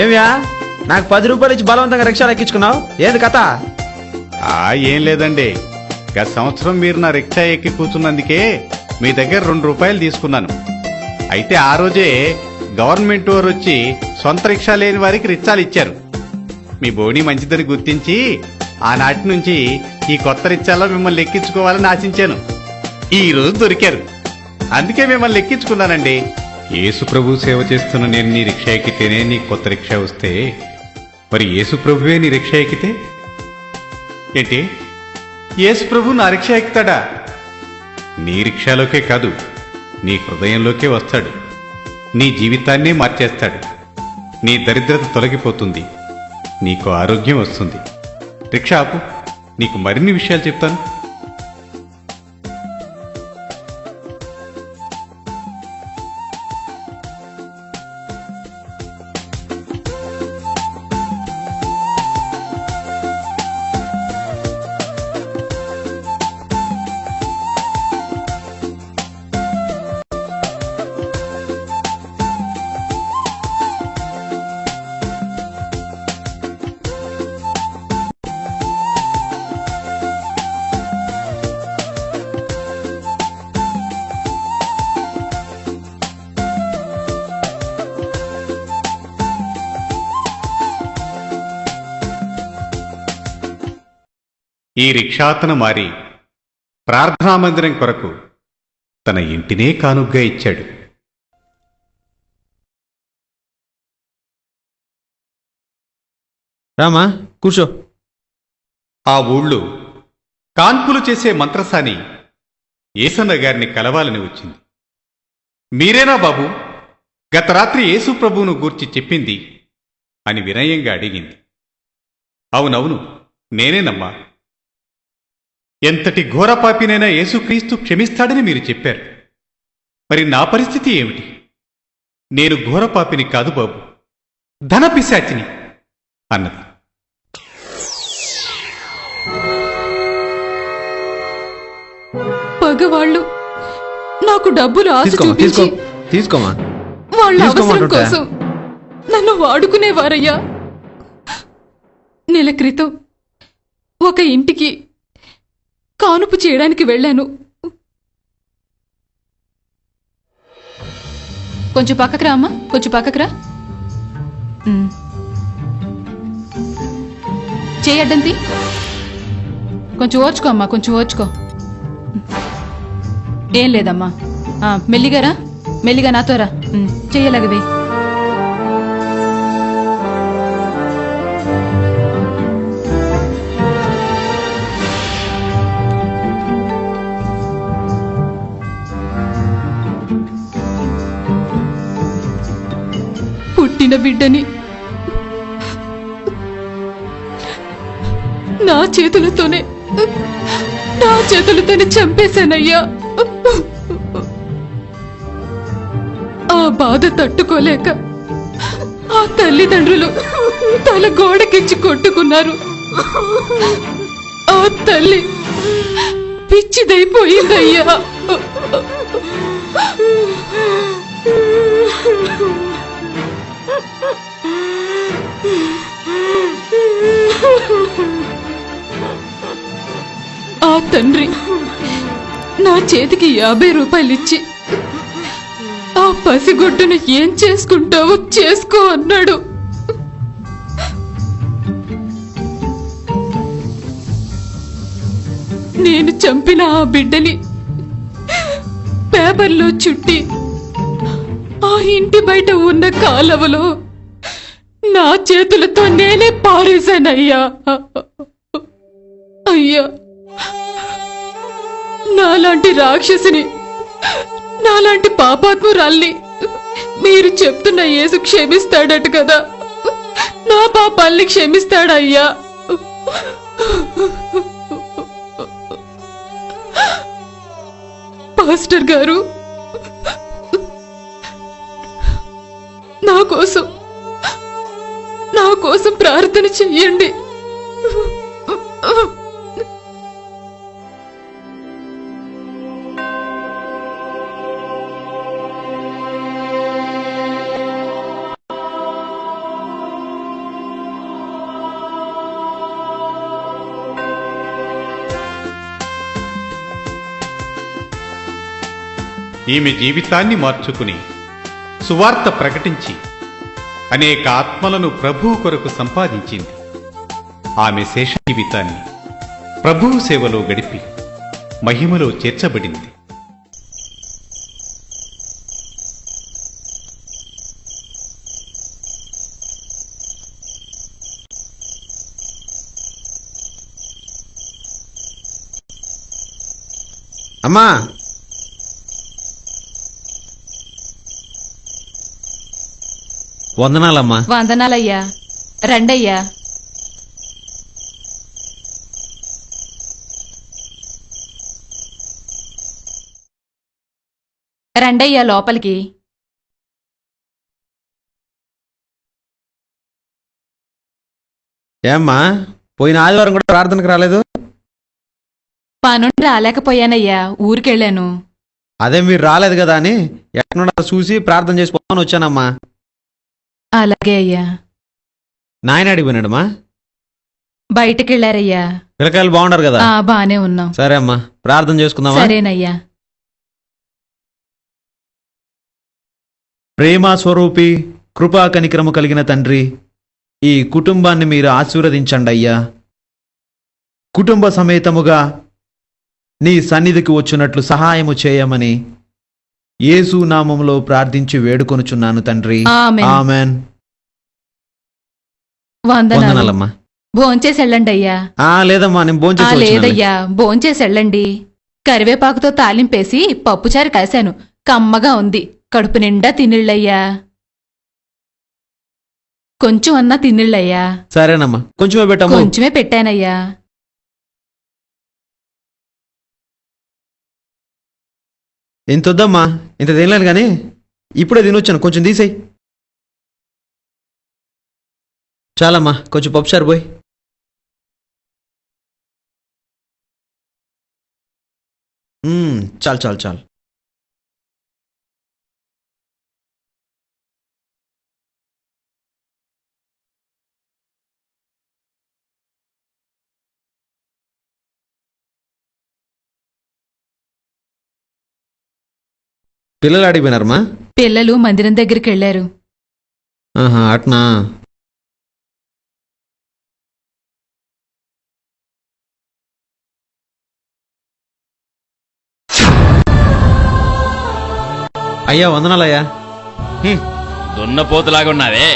ఏమియా, నాకు 10 రూపాయలు ఇచ్చి బలవంతంగా రిక్షాలు ఎక్కించుకున్నావు, ఏంది కథ? ఏం లేదండి, గత సంవత్సరం మీరు నా రిక్షా ఎక్కి కూర్చున్నందుకే మీ దగ్గర 2 రూపాయలు తీసుకున్నాను. అయితే ఆ రోజే గవర్నమెంట్ వారు వచ్చి సొంత రిక్షా లేని వారికి రిక్షాలు ఇచ్చారు. మీ బోణి మంచిదని గుర్తించి ఆనాటి నుంచి ఈ కొత్త రిక్షాలో మిమ్మల్ని ఎక్కించుకోవాలని ఆశించాను. ఈ రోజు దొరికారు, అందుకే మిమ్మల్ని ఎక్కించుకున్నానండి. యేసు ప్రభు సేవ చేస్తున్న నేను నీ రిక్షా ఎక్కితేనే నీ కొత్త రిక్షా వస్తే, మరి యేసు ప్రభువే నీ రిక్షా ఎక్కితే ఏంటి? యేసు ప్రభు నా రిక్షా ఎక్కుతాడా? నీ రిక్షాలోకే కాదు, నీ హృదయంలోకే వస్తాడు. నీ జీవితాన్నే మార్చేస్తాడు. నీ దరిద్రత తొలగిపోతుంది, నీకు ఆరోగ్యం వస్తుంది. రిక్షా ఆపు, నీకు మరిన్ని విషయాలు చెప్తాను. ఈ రిక్షాతను మారి ప్రార్థనా మందిరం కొరకు తన ఇంటినే కానుగ్గా ఇచ్చాడు. రామా కూర్చో. ఆ ఊళ్ళో కాన్పులు చేసే మంత్రసాని ఏసన్న గారిని కలవాలని వచ్చింది. మీరేనా బాబు గత రాత్రి యేసు ప్రభువును గూర్చి చెప్పింది అని వినయంగా అడిగింది. అవునవును, నేనేనమ్మా. ఎంతటి ఘోరపాపినైనా యేసుక్రీస్తు క్షమిస్తాడని మీరు చెప్పారు. మరి నా పరిస్థితి ఏమిటి? నేను ఘోరపాపిని కాదు బాబు, ధనపిశాచిని అన్నది. పగవాళ్ళు నాకు డబ్బులు ఆశ చూపించి తీసుకోమా. వాళ్ళ అవసరం తీసుకోమంటుంటే. కోసం నన్ను వాడుకునేవారయ్యా. నెల క్రితం ఒక ఇంటికి కానుపు చేయడానికి వెళ్ళాను. కొంచెం పక్కకు రా అమ్మా, కొంచెం పక్కకు రా. చేయడ్డంతి కొంచెం ఓర్చుకో అమ్మా, కొంచెం ఓర్చుకో. ఏం లేదమ్మా, మెల్లిగా రా, మెల్లిగా నాతో రా. చెయ్యలాగవే. పుట్టిన బిడ్డని నా చేతులతోనే చంపేశానయ్యా. ఆ బాధ తట్టుకోలేక ఆ తల్లిదండ్రులు తల గోడకిచ్చి కొట్టుకున్నారు. ఆ తల్లి పిచ్చిదైపోయిందయ్యా. ఆ తండ్రి నా చేతికి 50 రూపాయలు ఇచ్చి ఆ పసిగొడ్డును ఏం చేసుకుంటావో చేసుకో అన్నాడు. నేను చంపిన ఆ బిడ్డని పేపర్లో చుట్టి ఆ ఇంటి బయట ఉన్న కాలవలో నా చేతులతో నేనే పారేశానయ్యా. అయ్యా, నాలాంటి రాక్షసిని, నాలాంటి పాపాత్మురాల్ని మీరు చెప్తున్న యేసు క్షమిస్తాడట కదా. నా పాపాల్ని క్షమిస్తాడయ్యా. పాస్టర్ గారు, నా కోసం ప్రార్థన చెయ్యండి. ఈమె జీవితాన్ని మార్చుకుని సువార్త ప్రకటించి అనేక ఆత్మలను ప్రభువు కొరకు సంపాదించింది. ఆమె శేష జీవితాన్ని ప్రభువు సేవలో గడిపి మహిమలో చేర్చబడింది. అమ్మా, వందనాలమ్మా. వందనాలయ్యా. రండయ్యా. రండయ్యా లోపలికి. ఏమ్మా, పోయిన ఆదివారం కూడా ప్రార్థనకు రాలేదు? పనుండి రాలేకపోయానయ్యా, ఊరికెళ్ళాను. అదే మీరు రాలేదు కదా అని ఎక్కడ చూసి ప్రార్థన చేసి పోమని వచ్చానమ్మా. అలాగే అయ్యా. నాయన అడిగిపోయినాడమ్మా. బయటకెళ్ళారయ్యా. పిల్లకాయలు బాగుండారు కదా? బానే ఉన్నాం. సరే అమ్మా, ప్రార్థన చేసుకుందామా? సరేనయ్యా. ప్రేమ స్వరూపి, కృపా కనికరము కలిగిన తండ్రి, ఈ కుటుంబాన్ని మీరు ఆశీర్వదించండి అయ్యా. కుటుంబ సమేతముగా నీ సన్నిధికి వచ్చున్నట్లు సహాయము చేయమని యేసు నామములో ప్రార్థించి వేడుకొనుచున్నాను తండ్రి. ఆమేన్. ఆమేన్. వందనాలు. వందనాలమ్మా. భోంచేసి వెళ్ళండి అయ్యా. లేదమ్మా, నేను భోంచేసి లేదయ్యా, భోంచేసి వెళ్ళండి. కరివేపాకుతో తాలింపేసి పప్పుచారు కాశాను, కమ్మగా ఉంది. కడుపు నిండా తినిళ్ళయ్యా. కొంచెం అన్నా తినిళ్ళయ్యా. సరేనమ్మా, కొంచెమే పెట్టమ్మా. కొంచెమే పెట్టానయ్యా. ఇంత వద్దమ్మా, ఇంత తినలేను కానీ ఇప్పుడే తినొచ్చాను, కొంచెం తీసేయి. చాలమ్మా, కొంచెం పప్పుచారు పోయి. చాలు చాలు చాలు. పిల్లలు అడిగిపోయినారమ్మా? పిల్లలు మందిరం దగ్గరికి వెళ్ళారు. అట్నా. అయ్యా వందనాలయ్యా. దున్నపోతులాగా ఉన్నావే.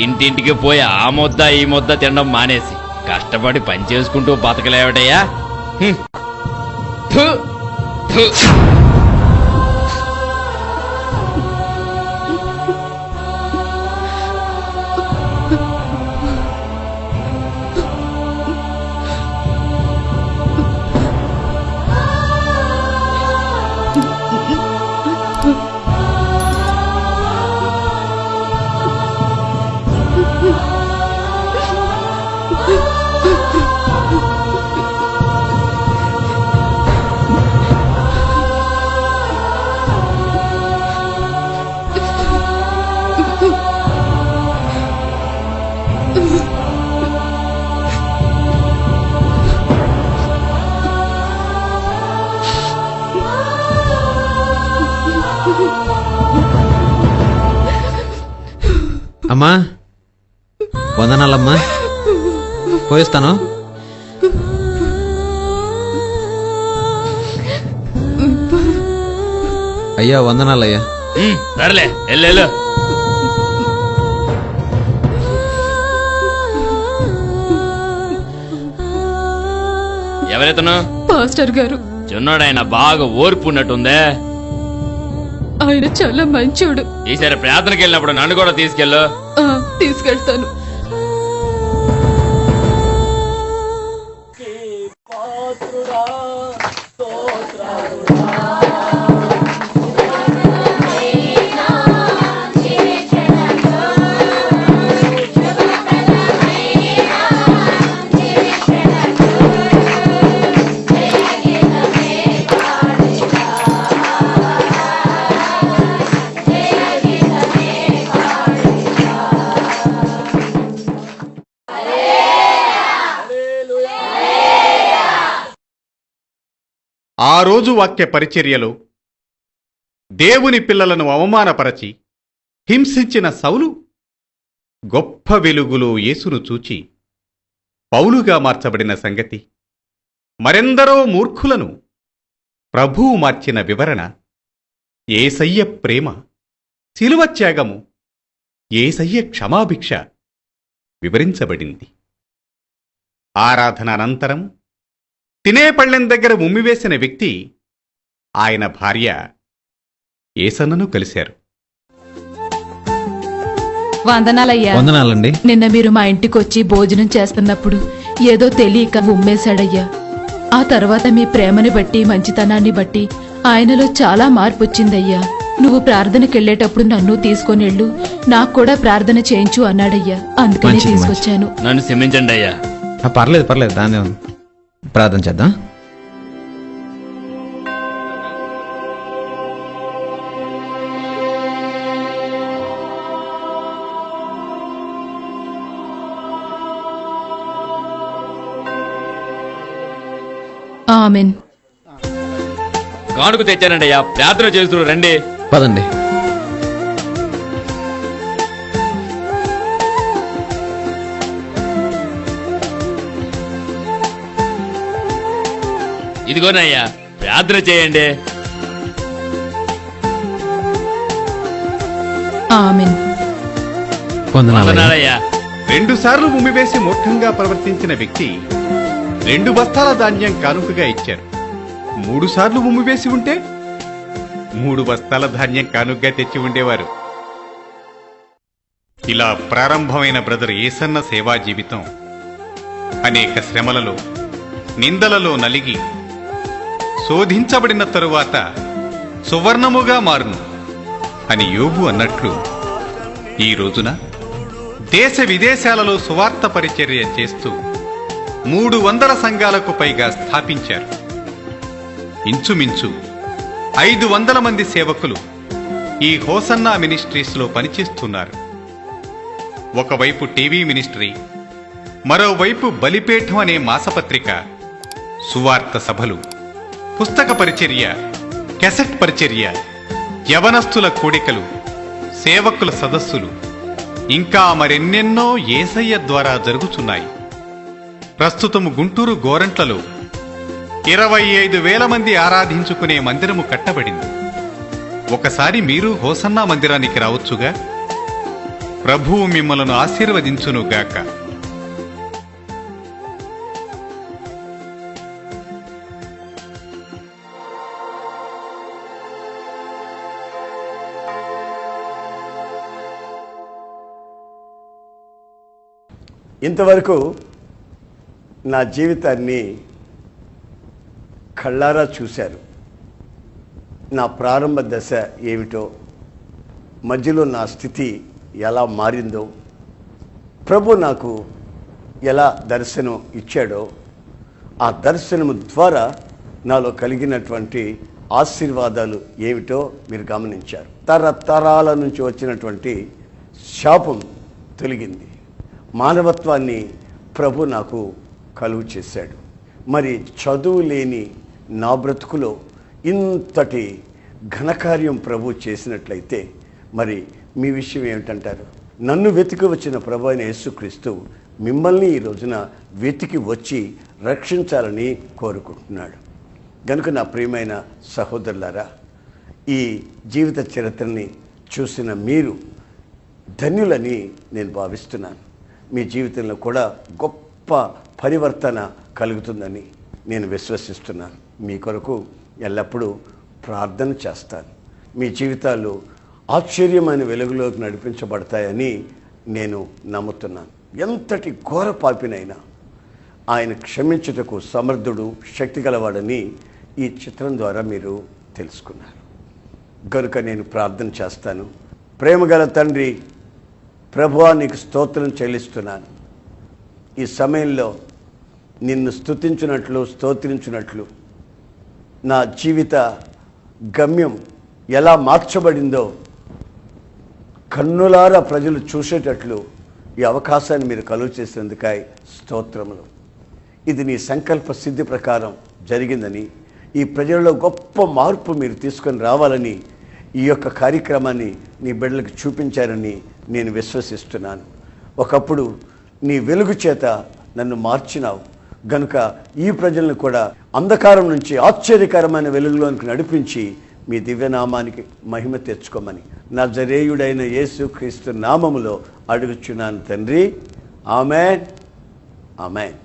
ఇంటింటికి పోయి ఆ ముద్ద ఈ ముద్ద తినడం మానేసి కష్టపడి పని చేసుకుంటూ బతకలేవటయ్యా. థు, థు. అమ్మా వందనాలమ్మా, పోయిస్తాను. అయ్యా వందనాలయ్యా. సర్లే వెళ్ళు. ఎవరైతను? పాస్టర్ గారు. చిన్నోడాయన బాగా ఓర్పు ఉన్నట్టుందే. ఆయన చాలా మంచోడు. ఈసారి ప్రార్థనకి వెళ్ళినప్పుడు నన్ను కూడా తీసుకెళ్ళు. తీసుకెళ్తాను. ఆ రోజు వాక్య పరిచర్యలో దేవుని పిల్లలను అవమానపరచి హింసించిన సౌలు గొప్ప వెలుగులో యేసును చూచి పౌలుగా మార్చబడిన సంగతి, మరెందరో మూర్ఖులను ప్రభువు మార్చిన వివరణ, యేసయ్య ప్రేమ, శిలువ త్యాగము, యేసయ్య క్షమాభిక్ష వివరించబడింది. ఆరాధన అనంతరం తినే పళ్ళెం దగ్గర ఉమ్మివేసిన వ్యక్తి ఆయన భార్య యేసన్నను కలిశారు. వందనాలయ్యా. వందనాలండి. నిన్న మీరు మా ఇంటికి వచ్చి భోజనం చేస్తున్నప్పుడు ఏదో తెలియక ఉమ్మేశాడయ్యా. ఆ తర్వాత మీ ప్రేమని బట్టి మంచితనాన్ని బట్టి ఆయనలో చాలా మార్పు వచ్చిందయ్యా. నువ్వు ప్రార్థనకి వెళ్ళేటప్పుడు నన్ను తీసుకొని వెళ్ళు, నాకు కూడా ప్రార్థన చేయించు అన్నాడయ్యా. అందుకని మంచిది, తీసుకొచ్చాను. నన్ను క్షమించండి అయ్యా. పర్లేదు పర్లేదు, దాన్ని ఉంది. ప్రార్థన చేద్దాం. ఆమెన్. కానుక తెచ్చానండి అయ్యా, ప్రార్థన చేస్తూ రండి. పదండి. ఇదిగోనయ్యా ప్రార్థన చేయండి. ఆమెన్. వందనాలయ్యా. 2 సార్లు ఉమ్మివేసి మూర్ఖంగా ప్రవర్తించిన వ్యక్తి 2 బస్తాల ధాన్యం కానుకగా ఇచ్చారు. 3 సార్లు ఉమ్మివేసి ఉంటే 3 బస్తాల ధాన్యం కానుకగా తెచ్చి ఉండేవారు. ఇలా ప్రారంభమైన బ్రదర్ ఏసన్న సేవా జీవితం అనేక శ్రమలలో, నిందలలో నలిగి శోధించబడిన తరువాత సువర్ణముగా మారును అని యోబు అన్నట్లు ఈ రోజున దేశ విదేశాలలో సువార్త పరిచర్య చేస్తూ 300 సంఘాలకు పైగా స్థాపించారు. ఇంచుమించు 500 మంది సేవకులు ఈ హోసన్నా మినిస్ట్రీస్లో పనిచేస్తున్నారు. ఒకవైపు టీవీ మినిస్ట్రీ, మరోవైపు బలిపీఠం అనే మాసపత్రిక, సువార్త సభలు, పుస్తక పరిచర్య, క్యాసెట్ పరిచర్య, యవనస్తుల కూడికలు, సేవకుల సదస్సులు, ఇంకా మరెన్నెన్నో యేసయ్య ద్వారా జరుగుతున్నాయి. ప్రస్తుతము గుంటూరు గోరంట్లలో 25,000 మంది ఆరాధించుకునే మందిరము కట్టబడింది. ఒకసారి మీరు హోసన్నా మందిరానికి రావచ్చుగా. ప్రభువు మిమ్మలను ఆశీర్వదించునుగాక. ఇంతవరకు నా జీవితాన్ని కళ్ళారా చూశారు. నా ప్రారంభ దశ ఏమిటో, మధ్యలో నా స్థితి ఎలా మారిందో, ప్రభు నాకు ఎలా దర్శనం ఇచ్చాడో, ఆ దర్శనము ద్వారా నాలో కలిగినటువంటి ఆశీర్వాదాలు ఏమిటో మీరు గమనించారు. తరతరాల నుంచి వచ్చినటువంటి శాపం తొలగింది. మానవత్వాన్ని ప్రభు నాకు కలుగు చేశాడు. మరి చదువు లేని నా బ్రతుకులో ఇంతటి ఘనకార్యం ప్రభు చేసినట్లయితే మరి మీ విషయం ఏమిటంటారు? నన్ను వెతికి వచ్చిన ప్రభు అయిన యేసుక్రీస్తు మిమ్మల్ని ఈ రోజున వెతికి వచ్చి రక్షించాలని కోరుకుంటున్నాడు. కనుక నా ప్రియమైన సహోదరులారా, ఈ జీవిత చరిత్రని చూసిన మీరు ధన్యులని నేను భావిస్తున్నాను. మీ జీవితంలో కూడా గొప్ప పరివర్తన కలుగుతుందని నేను విశ్వసిస్తున్నాను. మీ కొరకు ఎల్లప్పుడూ ప్రార్థన చేస్తాను. మీ జీవితాలు ఆశ్చర్యమైన వెలుగులోకి నడిపించబడతాయని నేను నమ్ముతున్నాను. ఎంతటి ఘోర పాపినైనా ఆయన క్షమించుటకు సమర్థుడు, శక్తి గలవాడని ఈ చిత్రం ద్వారా మీరు తెలుసుకున్నారు. కనుక నేను ప్రార్థన చేస్తాను. ప్రేమగల తండ్రి, ప్రభువా నీకు స్తోత్రం చెల్లిస్తున్నాను. ఈ సమయంలో నిన్ను స్తుతించినట్లు, స్తోత్రించినట్లు నా జీవిత గమ్యం ఎలా మార్చబడిందో కన్నులారా ప్రజలు చూసేటట్లు ఈ అవకాశాన్ని మీరు కలుగు చేసినందుకై స్తోత్రములు. ఇది నీ సంకల్ప సిద్ధి ప్రకారం జరిగిందని, ఈ ప్రజలలో గొప్ప మార్పు మీరు తీసుకొని రావాలని ఈ యొక్క కార్యక్రమాన్ని నీ బిడ్డలకు చూపించారని నేను విశ్వసిస్తున్నాను. ఒకప్పుడు నీ వెలుగు చేత నన్ను మార్చినావు గనుక ఈ ప్రజలను కూడా అంధకారం నుంచి ఆశ్చర్యకరమైన వెలుగులోనికి నడిపించి మీ దివ్యనామానికి మహిమ తెచ్చుకోమని నజరేయుడైన యేసుక్రీస్తు నామములో అడుగుచున్నాను తండ్రి. ఆమేన్, ఆమేన్.